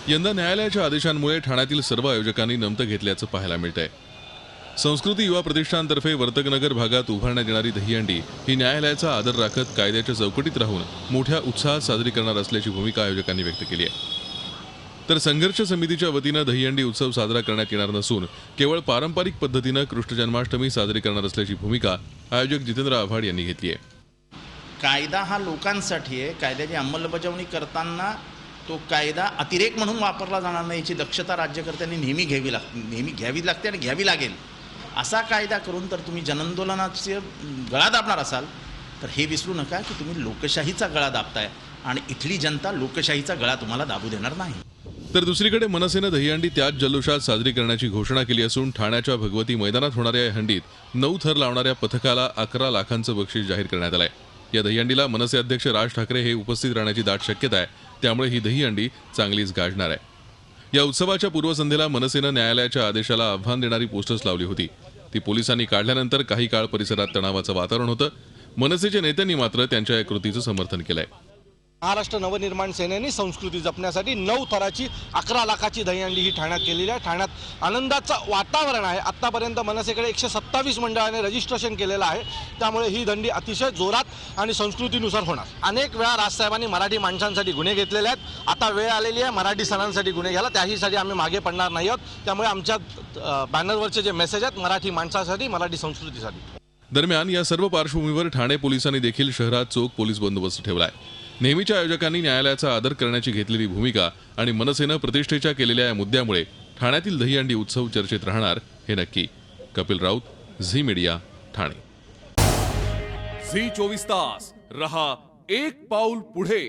यंदा न्यायालयाच्या आदेशांमुळे ठाण्यातील सर्व आयोजकांनी नमतं घेतल्याचं पाहायला मिळतंय। संस्कृती युवा प्रतिष्ठानतर्फे वर्तकनगर भागात उभारण्यात येणारी दहीहंडी ही न्यायालयाचा आदर राखत कायद्याच्या चौकटीत राहून मोठ्या उत्साहात साजरी करणार असल्याची भूमिका आयोजकांनी व्यक्त केली आहे। तर संघर्ष समितीच्या वतीनं दहीहंडी उत्सव साजरा करण्यात येणार नसून केवळ पारंपरिक पद्धतीनं कृष्ण जन्माष्टमी साजरी करणार असल्याची भूमिका आयोजक जितेंद्र आव्हाड यांनी घेतली आहे। कायदा हा लोकांसाठी आहे। कायद्याची अंमलबजावणी करताना तो कायदा अतिरेक म्हणून वापरला जाणार नाही याची दक्षता राज्यकर्त्यांनी नेहमी घ्यावी लागते आणि घ्यावी लागेल। असा कायदा करून तर तुम्ही जनआंदोलनाचे गळा दाबणार असाल तर हे विसरू नका की तुम्ही लोकशाहीचा गळा दाबताय आणि इथली जनता लोकशाहीचा गळा तुम्हाला दाबू देणार नाही। तर दुसरीकडे मनसेनं दहीहंडी त्याच जल्लोषात साजरी करण्याची घोषणा केली असून ठाण्याच्या भगवती मैदानात होणाऱ्या या हंडीत 9 थर लावणाऱ्या पथकाला 11 लाखांचं बक्षीस जाहीर करण्यात आलंय। या दहीहंडीला मनसे अध्यक्ष राज ठाकरे हे उपस्थित राहण्याची दाट शक्यता आहे, त्यामुळे ही दहीहंडी चांगलीच गाजणार आहे। या उत्सवाच्या पूर्वसंध्येला मनसेनं न्यायालयाच्या आदेशाला आव्हान देणारी पोस्टर्स लावली होती। ती पोलिसांनी काढल्यानंतर काही काळ परिसरात तणावाचं वातावरण होतं। मनसेच्या नेत्यांनी मात्र त्यांच्या या कृतीचं समर्थन केलंय। महाराष्ट्र नवनिर्माण सेनेने संस्कृती जपण्यासाठी 9 थराची 11 लाखाची दहीहंडी ही ठाण्यात केलेली आहे। ठाण्यात आनंदाचं वातावरण आहे। आत्तापर्यंत मनसेकडे 127 मंडळाने रजिस्ट्रेशन केलेलं आहे, त्यामुळे ही दंडी अतिशय जोरात आणि संस्कृतीनुसार होणार। अनेक वेळा राजसाहेबांनी मराठी माणसांसाठी गुन्हे घेतलेले आहेत, आता वेळ आलेली आहे मराठी सणांसाठी गुन्हे घ्यायला, त्याहीसाठी आम्ही मागे पडणार नाही आहोत। त्यामुळे आमच्या बॅनरवरचे जे मेसेज आहेत मराठी माणसासाठी, मराठी संस्कृतीसाठी। दरम्यान या सर्व पार्श्वभूमीवर ठाणे पोलिसांनी देखील शहरात चोख पोलीस बंदोबस्त ठेवलाय। नेहमीच्या आयोजकांनी न्यायालयाचा आदर करण्याची घेतलेली भूमिका आणि मनसेनं प्रतिष्ठेच्या केलेल्या या मुद्द्यामुळे ठाण्यातील दहीहंडी उत्सव चर्चेत राहणार हे नक्की। कपिल राऊत, झी मीडिया, ठाणे। झी 24 तास रहा एक पाऊल पुढे।